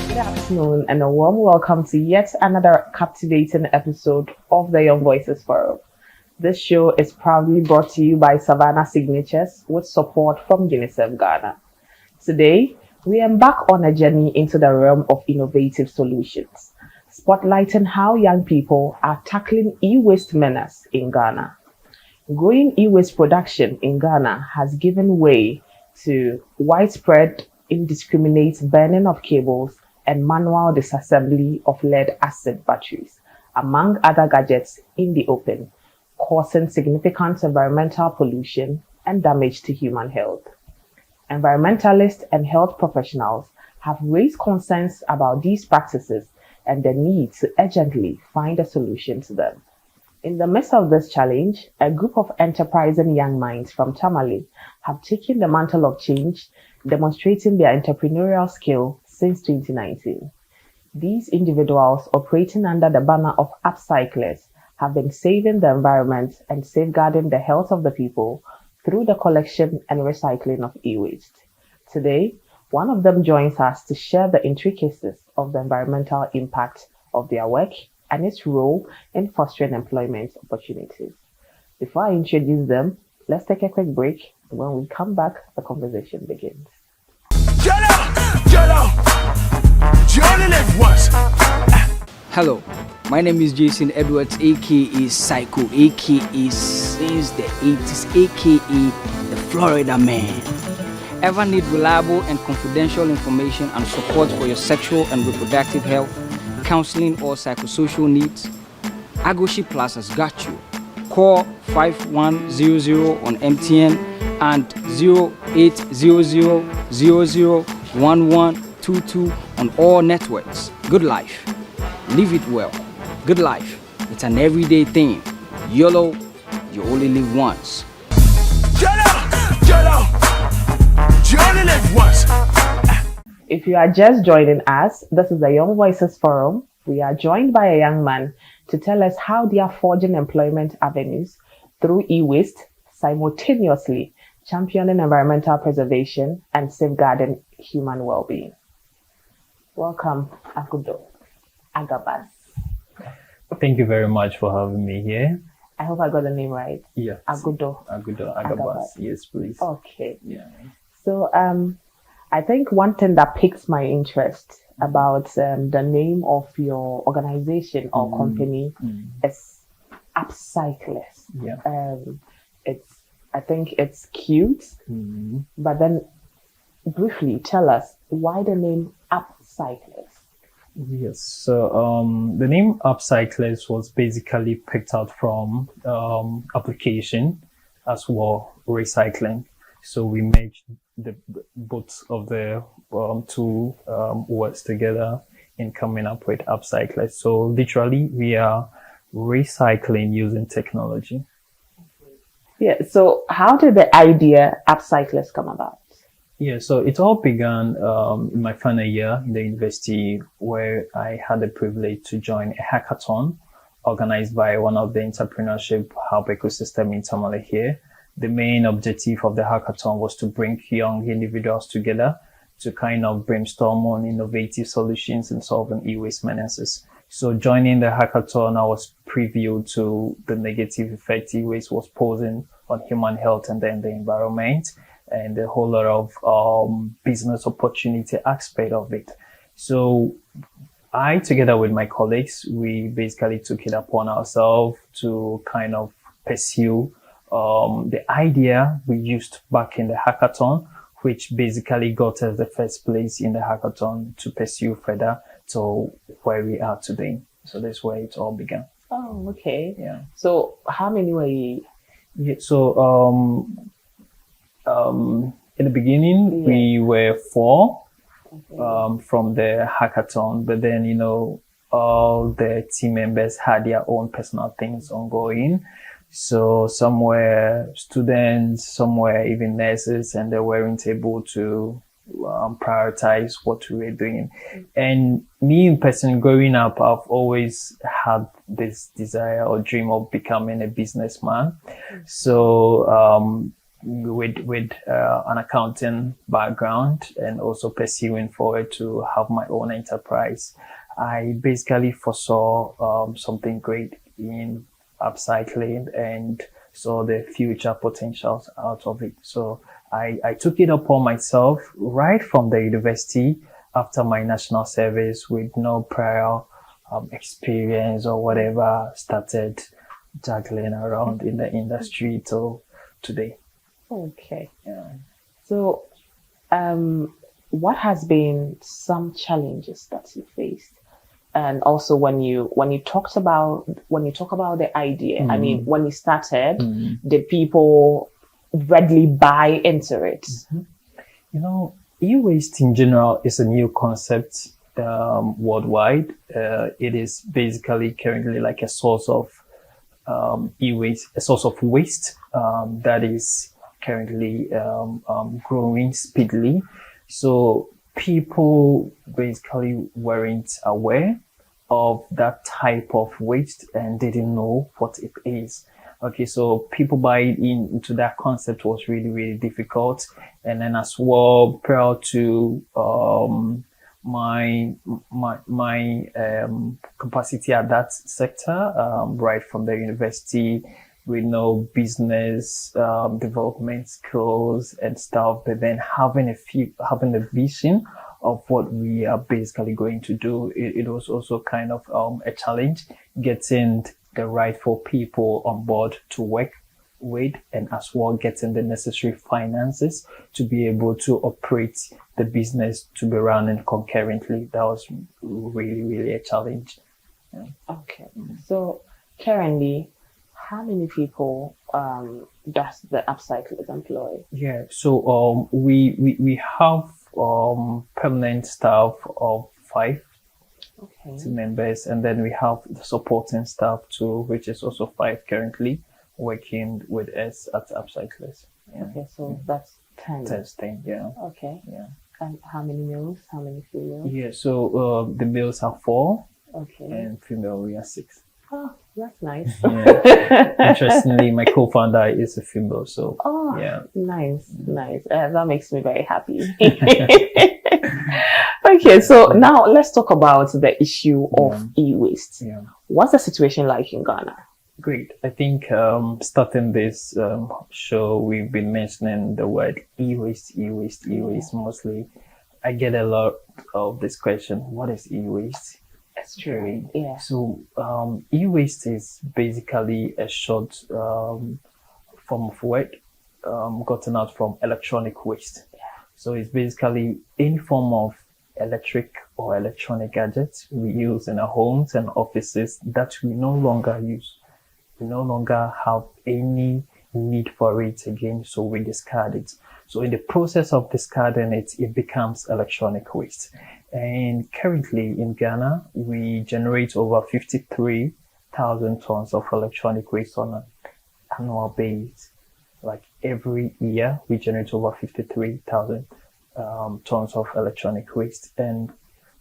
Good afternoon and a warm welcome to yet another captivating episode of the Young Voices Forum. This show is proudly brought to you by Savannah Signatures with support from UNICEF Ghana. Today, we embark on a journey into the realm of innovative solutions, spotlighting how young people are tackling e-waste menace in Ghana. Growing e-waste production in Ghana has given way to widespread indiscriminate burning of cables and manual disassembly of lead-acid batteries, among other gadgets in the open, causing significant environmental pollution and damage to human health. Environmentalists and health professionals have raised concerns about these practices and the need to urgently find a solution to them. In the midst of this challenge, a group of enterprising young minds from Tamale have taken the mantle of change, demonstrating their entrepreneurial skill since 2019. These individuals, operating under the banner of AppCyclers, have been saving the environment and safeguarding the health of the people through the collection and recycling of e-waste. Today, one of them joins us to share the intricacies of the environmental impact of their work and its role in fostering employment opportunities. Before I introduce them, let's take a quick break. When we come back, the conversation begins. Hello, my name is Jason Edwards, aka Psycho, aka since the 80s, aka the Florida Man. Ever need reliable and confidential information and support for your sexual and reproductive health, counseling or psychosocial needs? Agoshi Plus has got you. Call 5100 on MTN and 0800 on all networks. Good life. Live it well. Good life. It's an everyday thing. YOLO, you only live once. You only live once. If you are just joining us, this is the Young Voices Forum. We are joined by a young man to tell us how they are forging employment avenues through e-waste, simultaneously championing environmental preservation and safeguarding human well-being. Welcome, Agudo Agabas. Thank you very much for having me here. I hope I got the name right. Yes. Agudo Agabas. Yes, please. Okay. Yeah. So, I think one thing that piqued my interest about the name of your organization or company is AppCyclers. Yeah. I think it's cute, but then briefly tell us why the name AppCyclers. Yes. So the name AppCyclers was basically picked out from application as well recycling. So we merged the both of the two words together in coming up with AppCyclers. So literally, we are recycling using technology. Yeah. So how did the idea AppCyclers come about? Yeah, so it all began in my final year in the university, where I had the privilege to join a hackathon organized by one of the entrepreneurship hub ecosystem in Tamale here. The main objective of the hackathon was to bring young individuals together to kind of brainstorm on innovative solutions in solving e-waste menaces. So joining the hackathon, I was previewed to the negative effect e-waste was posing on human health and then the environment, and a whole lot of business opportunity aspect of it. So I, together with my colleagues, we basically took it upon ourselves to kind of pursue the idea we used back in the hackathon, which basically got us the first place in the hackathon to pursue further to where we are today. So that's where it all began. Oh, okay. Yeah. So how many were you? Yeah, so in the beginning, we were 4 from the hackathon, but then, all the team members had their own personal things ongoing. So some were students, some were even nurses, and they weren't able to prioritize what we were doing. And me in person, growing up, I've always had this desire or dream of becoming a businessman. So with an accounting background and also pursuing forward to have my own enterprise, I basically foresaw something great in upcycling and saw the future potentials out of it. So I took it upon myself right from the university after my national service with no prior experience or whatever, started juggling around in the industry till today. Okay. Yeah. So, what has been some challenges that you faced? And also when you talk about the idea, I mean, when you started, did people readily buy into it? You know, e-waste in general is a new concept worldwide. It is basically currently like a source of e-waste, a source of waste that is currently growing speedily. So people basically weren't aware of that type of waste and didn't know what it is. Okay, so people buying into that concept was really, really difficult. And then as well, prior to my capacity at that sector, right from the university, we know business development skills and stuff, but then having a vision of what we are basically going to do, it was also kind of a challenge getting the rightful people on board to work with, and as well getting the necessary finances to be able to operate the business to be running concurrently. That was really, really a challenge. Yeah. Okay. So currently, how many people does the AppCyclers employ? Yeah, so we have permanent staff of 5 team members, and then we have the supporting staff too, which is also 5 currently working with us at AppCyclers. Yeah. Okay, so that's 10. That's 10, yeah. Okay. Yeah. And how many males? How many females? Yeah, so the males are 4, Okay. and female we are 6. Oh, that's nice. Yeah. Interestingly, my co-founder is a female, so oh, yeah. Nice. That makes me very happy. Okay, so now let's talk about the issue of e-waste. Yeah. What's the situation like in Ghana? Great. I think starting this show, we've been mentioning the word e-waste mostly. I get a lot of this question, what is e-waste? That's true. Yeah. So e-waste is basically a short form of word gotten out from electronic waste. Yeah. So it's basically any form of electric or electronic gadgets we use in our homes and offices that we no longer use. We no longer have any need for it again, so we discard it. So in the process of discarding it, it becomes electronic waste. And currently in Ghana, we generate over 53,000 tons of electronic waste on an annual basis. Like every year, we generate over 53,000 tons of electronic waste. And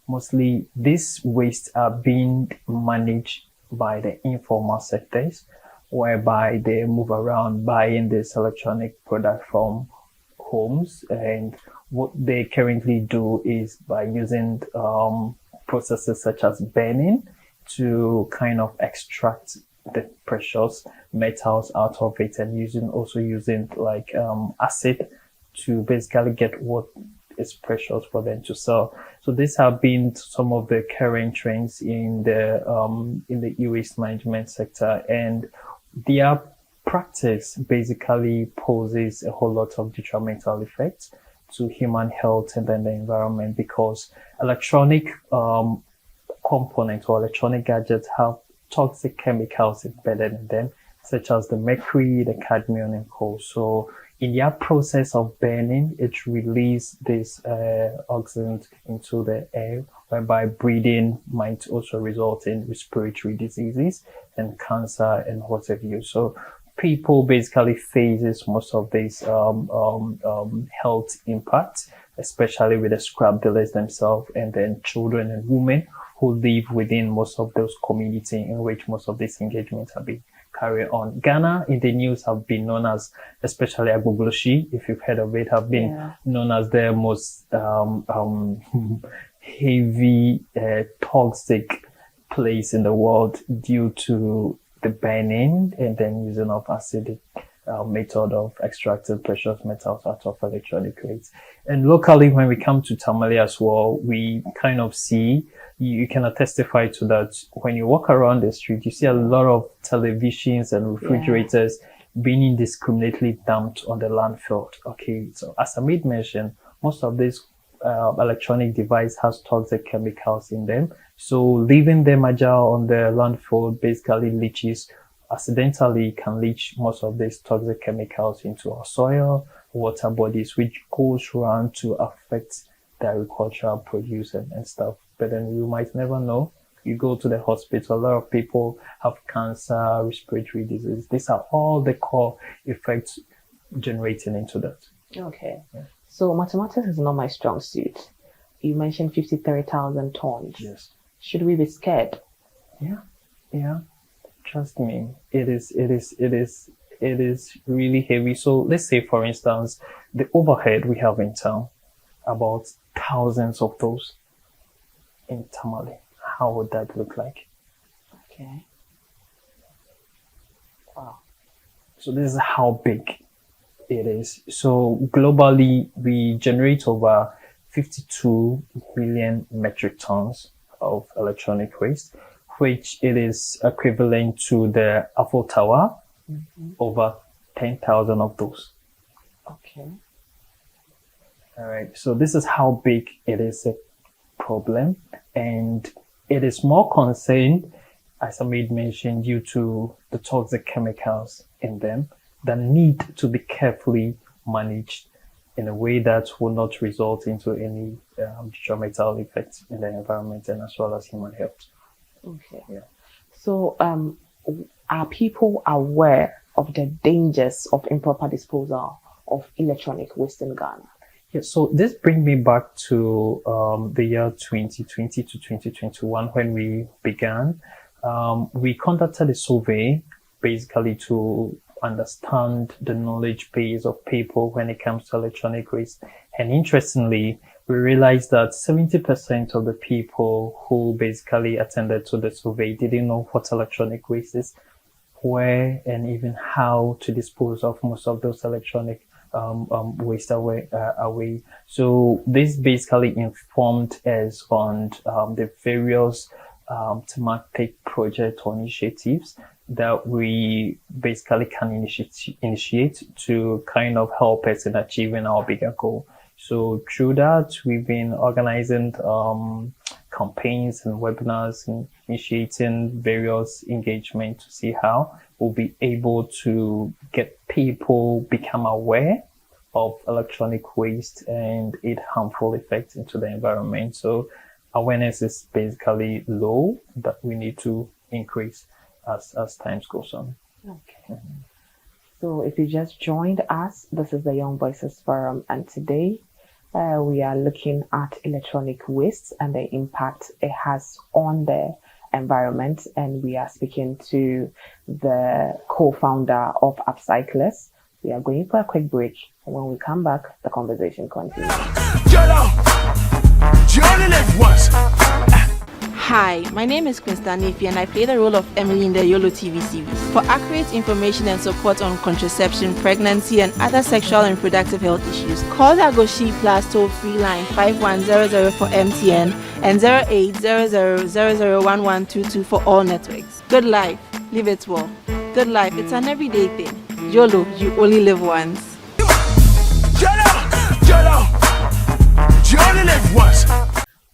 mostly these wastes are being managed by the informal sectors, whereby they move around buying this electronic product from homes, and what they currently do is by using processes such as burning to kind of extract the precious metals out of it, and using like acid to basically get what is precious for them to sell. So these have been some of the current trends in the e-waste management sector, and their practice basically poses a whole lot of detrimental effects to human health and then the environment, because electronic components or electronic gadgets have toxic chemicals embedded in them, such as the mercury, the cadmium, and coal. So in their process of burning, it releases this oxygen into the air, whereby breathing might also result in respiratory diseases and cancer and what have you. So people basically faces most of these health impacts, especially with the scrap dealers themselves, and then children and women who live within most of those communities in which most of these engagements are being carry on. Ghana in the news have been known as, especially Agbogloshi, if you've heard of it, have been known as the most heavy, toxic place in the world due to the burning and then using of acidic method of extracting precious metals out of electronic waste. And locally, when we come to Tamale as well, we kind of see, you cannot testify to that. When you walk around the street, you see a lot of televisions and refrigerators being indiscriminately dumped on the landfill. Okay, so as I made mention, most of these electronic device has toxic chemicals in them. So leaving them agile on the landfill basically leaches, accidentally can leach most of these toxic chemicals into our soil, water bodies, which goes around to affect the agricultural produce and stuff. But then you might never know. You go to the hospital, a lot of people have cancer, respiratory disease. These are all the core effects generating into that. Okay. Yeah. So mathematics is not my strong suit. You mentioned 53,000 tons. Yes. Should we be scared? Yeah. Trust me, it is really heavy. So let's say, for instance, the overhead we have in town, about thousands of those in Tamale. How would that look like? Okay. Wow. So this is how big it is. So globally, we generate over 52 million metric tons of electronic waste, which it is equivalent to the Eiffel Tower, over 10,000 of those. Okay. All right. So this is how big it is a problem, and it is more concerned, as I made mention, due to the toxic chemicals in them that need to be carefully managed in a way that will not result into any detrimental effects in the environment and as well as human health. Okay. Yeah. So, are people aware of the dangers of improper disposal of electronic waste in Ghana? Yeah, so this brings me back to the year 2020 to 2021 when we began. We conducted a survey basically to understand the knowledge base of people when it comes to electronic waste. And interestingly, we realized that 70% of the people who basically attended to the survey didn't know what electronic waste is, where and even how to dispose of most of those electronic waste away. So this basically informed us on the various thematic project or initiatives that we basically can initiate to kind of help us in achieving our bigger goal. So through that, we've been organizing campaigns and webinars and initiating various engagement to see how we'll be able to get people become aware of electronic waste and its harmful effects into the environment. So awareness is basically low, but we need to increase as time goes on. Okay. So if you just joined us, this is the Young Voices Forum, and today we are looking at electronic waste and the impact it has on the environment, and we are speaking to the co-founder of AppCyclers. We are going for a quick break, and when we come back, the conversation continues. Hi, my name is Kwinstanifi and I play the role of Emily in the YOLO TV series. For accurate information and support on contraception, pregnancy, and other sexual and reproductive health issues, call the Agoshi Plus toll-free line 5100 for MTN and 0800001122 for all networks. Good life, live it well. Good life, it's an everyday thing. YOLO, you only live once. YOLO, you only live once.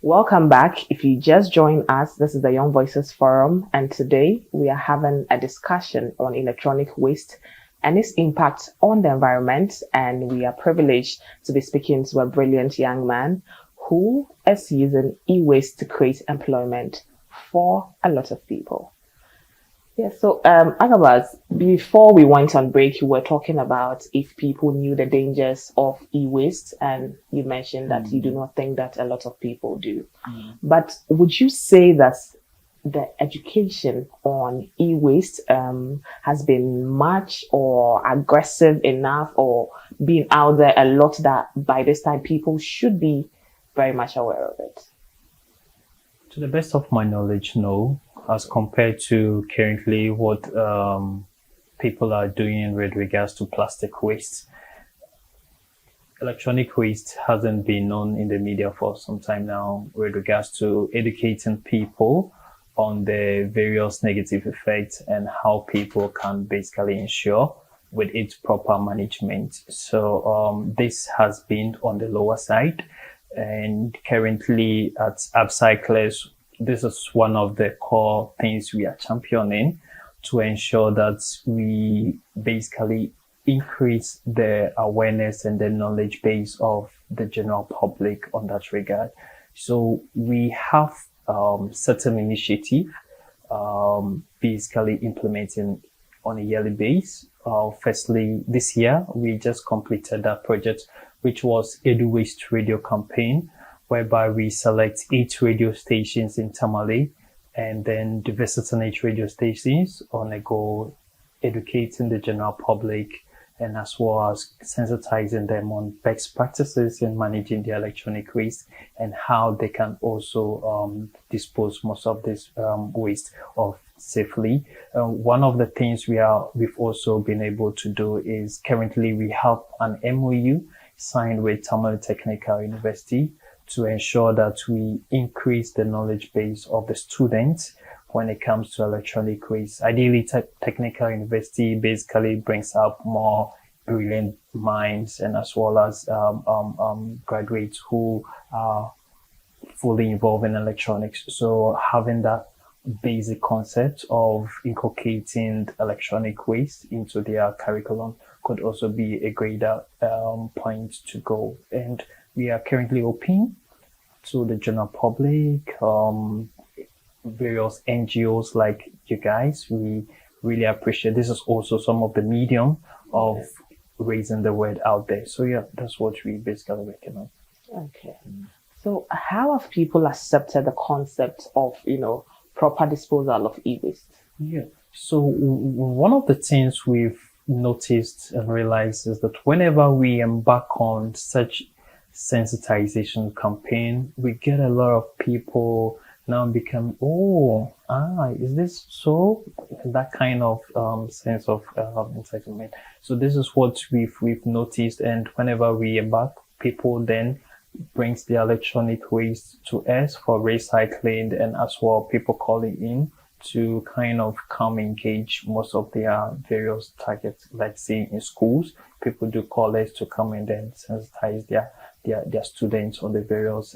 Welcome back. If you just joined us, this is the Young Voices Forum, and today we are having a discussion on electronic waste and its impact on the environment, and we are privileged to be speaking to a brilliant young man who is using e-waste to create employment for a lot of people. Yeah, so Agabas, before we went on break, you were talking about if people knew the dangers of e-waste, and you mentioned that you do not think that a lot of people do. But would you say that the education on e-waste has been much or aggressive enough or been out there a lot that by this time people should be very much aware of it? To the best of my knowledge, no. As compared to currently what people are doing with regards to plastic waste. Electronic waste hasn't been known in the media for some time now with regards to educating people on the various negative effects and how people can basically ensure with its proper management. So this has been on the lower side, and currently at AppCyclers, this is one of the core things we are championing to ensure that we basically increase the awareness and the knowledge base of the general public on that regard. So we have certain initiative basically implementing on a yearly basis. Firstly, this year we just completed that project, which was Edu Waste Radio campaign, whereby we select 8 radio stations in Tamale and then diversity 8 radio stations on a go educating the general public and as well as sensitizing them on best practices in managing their electronic waste and how they can also dispose most of this waste of safely. One of the things we've also been able to do is currently we have an MOU signed with Tamale Technical University to ensure that we increase the knowledge base of the students when it comes to electronic waste. Ideally, Technical University basically brings up more brilliant minds and as well as graduates who are fully involved in electronics. So having that basic concept of inculcating electronic waste into their curriculum could also be a greater point to go. And we are currently open to the general public, various NGOs like you guys. We really appreciate this. Is also some of the medium of raising the word out there. So yeah, that's what we basically working on. Okay. So how have people accepted the concept of, proper disposal of e-waste? Yeah. So one of the things we've noticed and realized is that whenever we embark on such sensitization campaign, we get a lot of people now become, is this so? That kind of sense of entitlement. So this is what we've noticed, and whenever we embark, people then brings the electronic waste to us for recycling, and as well people calling in to kind of come engage most of their various targets, like say in schools, people do call us to come and then sensitize their students on the various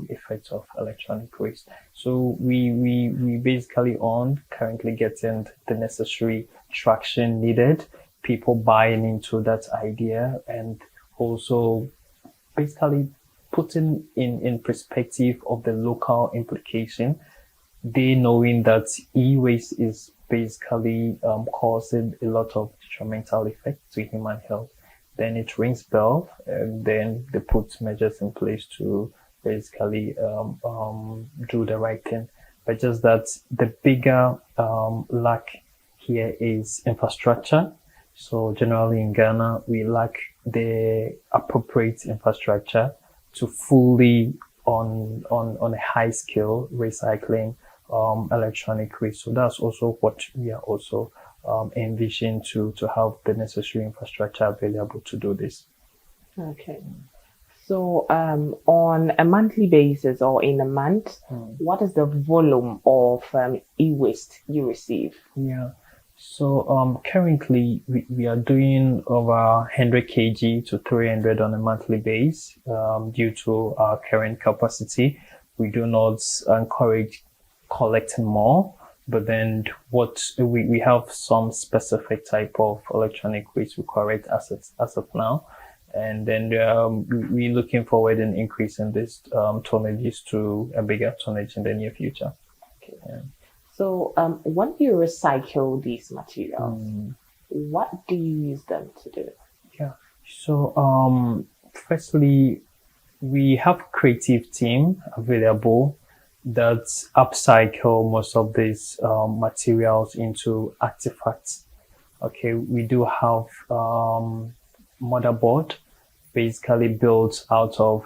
effects of electronic waste. So we basically currently getting the necessary traction needed, people buying into that idea, and also basically putting in perspective of the local implication. They knowing that e-waste is basically causing a lot of detrimental effects to human health. Then it rings bell, and then they put measures in place to basically do the right thing. But just that the bigger lack here is infrastructure. So generally in Ghana, we lack the appropriate infrastructure to fully on a high scale recycling electronic waste. So that's also what we are also envision to have the necessary infrastructure available to do this. Okay. So on a monthly basis or in a month, what is the volume of e-waste you receive? Yeah. So currently we are doing over 100 kg to 300 on a monthly base. Due to our current capacity, we do not encourage collecting more, but then what we have some specific type of electronic waste we collect as of now, and then we're looking forward in increasing this tonnages to a bigger tonnage in the near future. Okay. Yeah. So when you recycle these materials, what do you use them to do? Yeah. So firstly, we have creative team available. that upcycle most of these materials into artifacts. Okay, we do have motherboard, basically built out of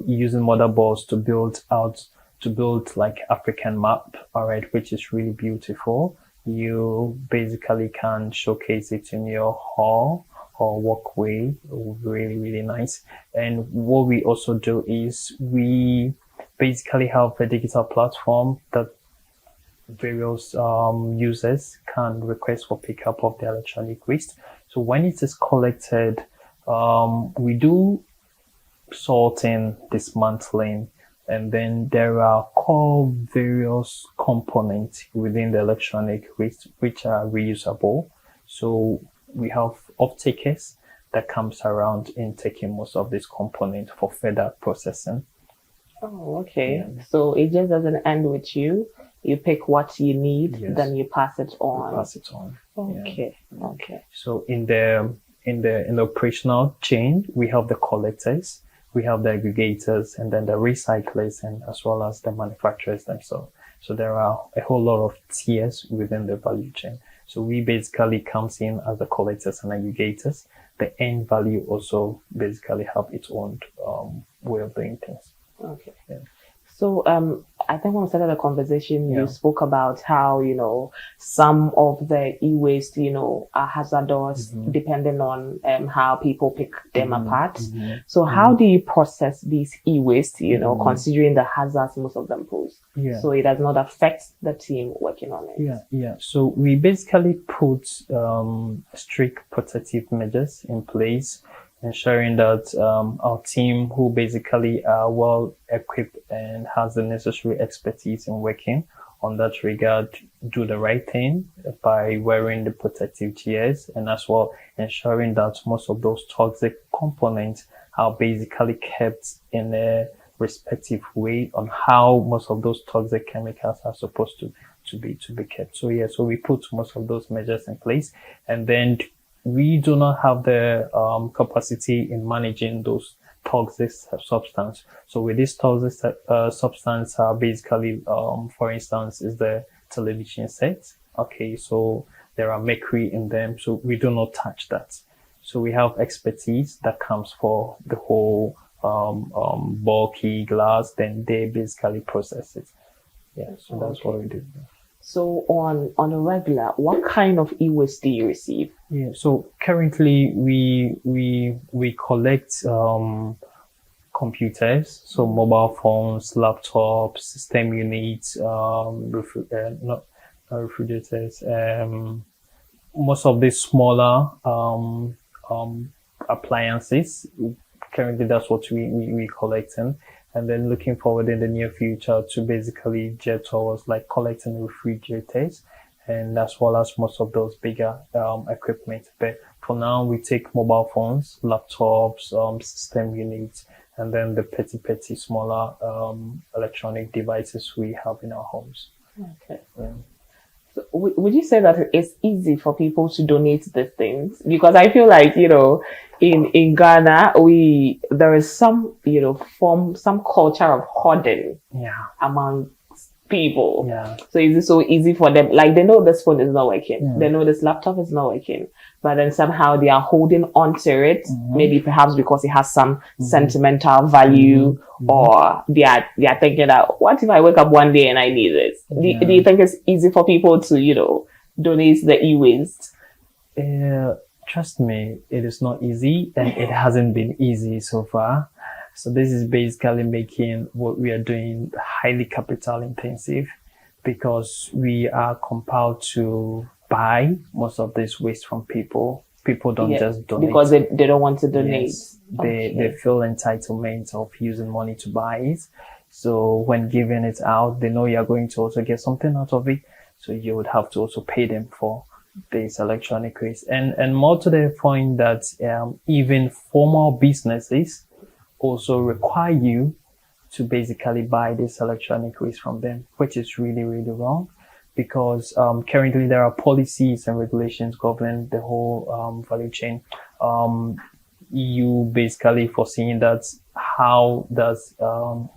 using motherboards to build like African map, all right, which is really beautiful. You basically can showcase it in your hall or walkway. Really, really nice. And what we also do is we basically have a digital platform that various users can request for pickup of the electronic waste. So when it is collected, we do sorting, dismantling, and then there are core various components within the electronic waste which are reusable. So we have off-takers that comes around in taking most of this component for further processing. Oh, okay. So it just doesn't end with you. You pick what you need, Yes. then you pass it on. Pass it on. Yeah. Okay. Okay. So in the operational chain, we have the collectors, we have the aggregators, and then the recyclers, and as well as the manufacturers themselves. So there are a whole lot of tiers within the value chain. So we basically comes in as the collectors and aggregators. The end value also basically have its own way of doing things. Okay. Yeah. So I think when we started the conversation, Yeah. you spoke about how, some of the e-waste, are hazardous depending on how people pick them apart. So how do you process these e-waste, considering the hazards most of them pose? Yeah. So it does not affect the team working on it. Yeah. So we basically put strict protective measures in place, ensuring that our team, who basically are well equipped and has the necessary expertise in working on that regard, do the right thing by wearing the protective gears, and as well ensuring that most of those toxic components are basically kept in a respective way on how most of those toxic chemicals are supposed to be kept. So so we put most of those measures in place, and then we do not have the capacity in managing those toxic substance. So with this toxic substance, basically, for instance, is the television set. Okay, so there are mercury in them, so we do not touch that. So we have expertise that comes for the whole bulky glass. Then they basically process it. Yeah, so that's what we do. So on a regular, what kind of e-waste do you receive? Yeah, so currently we collect computers, so mobile phones, laptops, system units, not refrigerators, most of these smaller appliances. Currently, that's what we collecting. And then looking forward in the near future to basically jet towards like collecting refrigerators, and as well as most of those bigger equipment. But for now, we take mobile phones, laptops, system units, and then the petty smaller electronic devices we have in our homes. Okay. Yeah. So would you say that it's easy for people to donate these things? Because I feel like, in Ghana, there is some, some culture of hoarding Yeah. among people. Yeah. So is it so easy for them? Like they know this phone is not working. Yeah. They know this laptop is not working. But then somehow they are holding on to it, maybe perhaps because it has some sentimental value, or they are thinking that, what if I wake up one day and I need this? Do you think it's easy for people to, donate the e-waste? Trust me, it is not easy, and it hasn't been easy so far. So this is basically making what we are doing highly capital intensive, because we are compelled to buy most of this waste from people. People don't just donate. Because they don't want to donate. Yes, they feel entitlement of using money to buy it. So when giving it out, they know you're going to also get something out of it. So you would have to also pay them for this electronic waste. And more to the point that even formal businesses also require you to basically buy this electronic waste from them, which is really, really wrong, because currently there are policies and regulations governing the whole value chain. You basically foreseeing that how does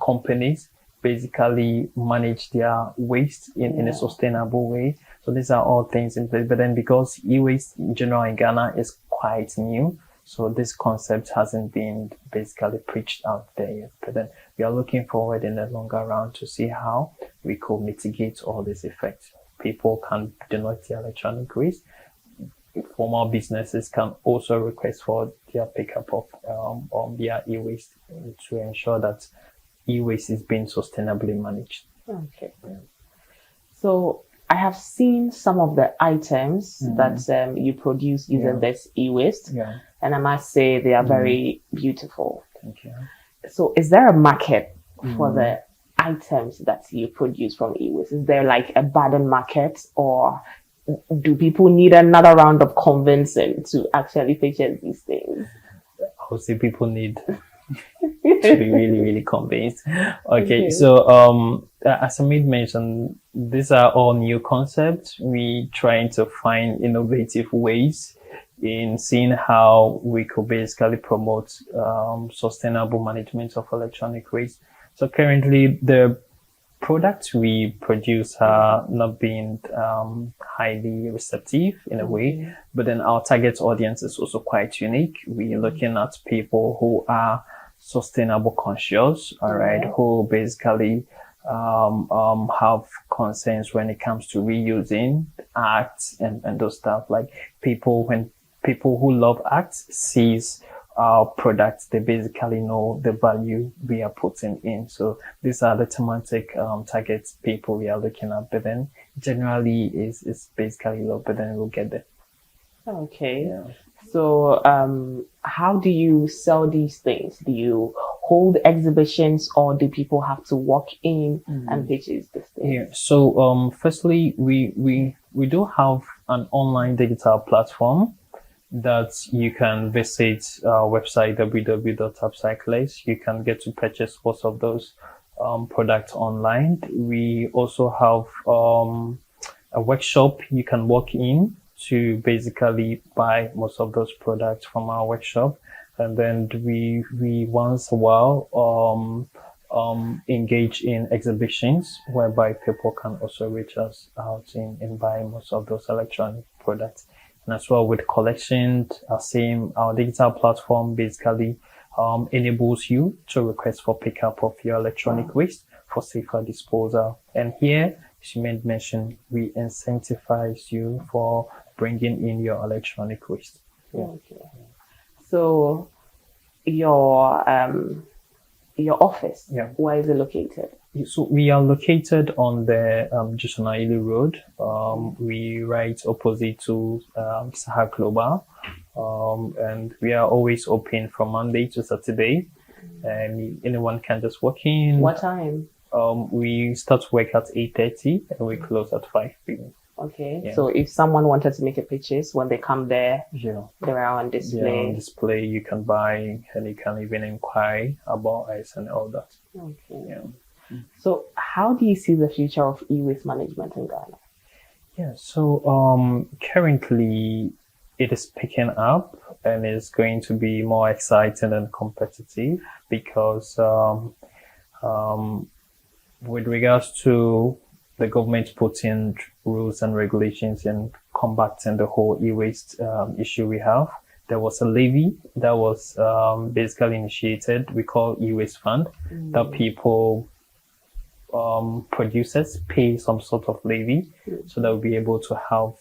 companies basically manage their waste in a sustainable way. So these are all things in place. But then because e-waste in general in Ghana is quite new, so this concept hasn't been basically preached out there yet. But then we are looking forward in the longer run to see how we could mitigate all these effects. People can donate their electronic waste. Formal businesses can also request for their pickup of their e-waste to ensure that e-waste is being sustainably managed. Okay. So I have seen some of the items that you produce using this e-waste, and I must say they are very beautiful. Thank you. So is there a market for the items that you produce from e-waste? Is there like a budding market, or do people need another round of convincing to actually purchase these things? I would say people need to be really, really convinced. Okay. So as Amit mentioned, these are all new concepts. We trying to find innovative ways in seeing how we could basically promote sustainable management of electronic waste. So currently the products we produce are not being highly receptive in a way, but then our target audience is also quite unique. We're looking at people who are sustainable conscious, all right, who basically have concerns when it comes to reusing acts and those stuff. Like people who love acts sees our products, they basically know the value we are putting in. So these are the thematic target people we are looking at, but then generally is basically low, but then we'll get there. Okay. So how do you sell these things? Do you hold exhibitions, or do people have to walk in and purchase this thing? So firstly, we do have an online digital platform that you can visit our website www.AppCyclers. You can get to purchase most of those products online. We also have a workshop you can walk in to basically buy most of those products from our workshop, and then we once a while engage in exhibitions whereby people can also reach us out in buying most of those electronic products. And as well with collections, our digital platform basically enables you to request for pickup of your electronic waste for safer disposal. And here, as you made mention, we incentivize you for bringing in your electronic waste. Okay. So your office, where is it located? So we are located on the Jusanaili Road. We right opposite to Sahar Global, and we are always open from Monday to Saturday, and anyone can just walk in. What time? We start work at 8:30 and we close at 5 p.m. Okay. So if someone wanted to make a purchase, when they come there, they're on display. On display, you can buy, and you can even inquire about us and all that. Okay. So how do you see the future of e-waste management in Ghana? So currently it is picking up and is going to be more exciting and competitive because with regards to the government putting rules and regulations in combating the whole e-waste issue we have, there was a levy that was basically initiated, we call e-waste fund, that people producers pay some sort of levy so that we'll be able to have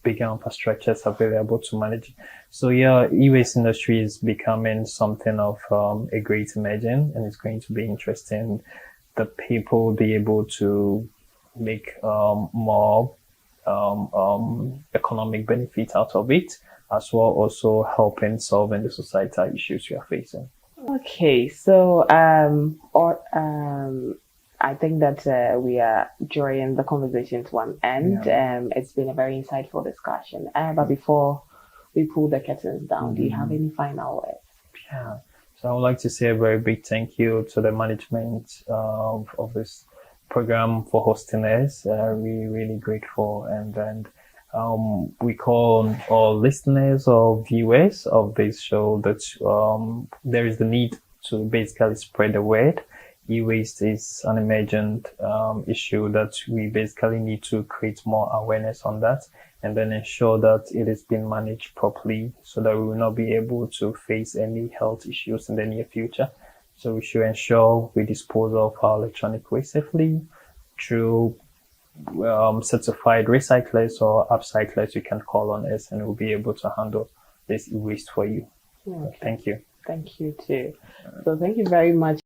bigger infrastructures available to manage. So e-waste industry is becoming something of a great emerging, and it's going to be interesting that people be able to make more economic benefit out of it, as well also helping solving the societal issues we are facing. Okay, so I think that we are drawing the conversation to an end. It's been a very insightful discussion. But before we pull the curtains down, do you have any final words? So I would like to say a very big thank you to the management of this program for hosting us. We're really grateful, and we call on all listeners or viewers of this show that there is the need to basically spread the word. e-waste is an emergent issue that we basically need to create more awareness on that, and then ensure that it is being managed properly so that we will not be able to face any health issues in the near future. So we should ensure we dispose of our electronic waste safely through certified recyclers or AppCyclers. You can call on us and we'll be able to handle this e-waste for you. Okay. Thank you. Thank you too. So thank you very much.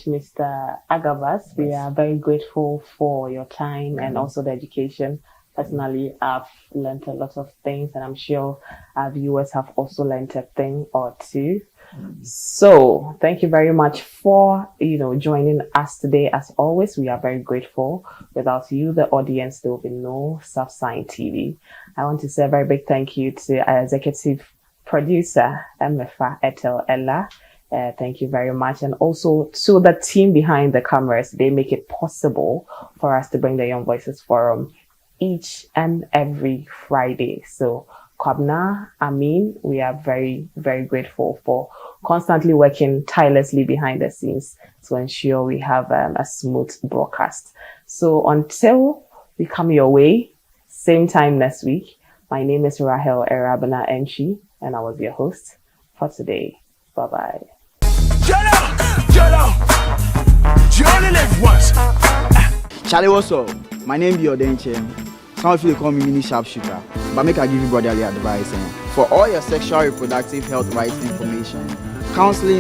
Mr. Agabas, we are very grateful for your time and also the education. Personally, I've learned a lot of things, and I'm sure our viewers have also learned a thing or two. So thank you very much for joining us today. As always, we are very grateful. Without you, the audience, there will be no Southside TV. I want to say a very big thank you to our executive producer, Emefa Etel Ella. Thank you very much. And also to the team behind the cameras. They make it possible for us to bring the Young Voices Forum each and every Friday. So Kwabna, Amin, we are very, very grateful for constantly working tirelessly behind the scenes to ensure we have a smooth broadcast. So until we come your way, same time next week, my name is Rahel Erabana Enchi, and I was your host for today. Bye-bye. Get out! You only live once. Charlie, what's up? My name is Odenche. Some of you call me mini sharpshooter, but make I give you brotherly advice. For all your sexual reproductive health rights information, counseling,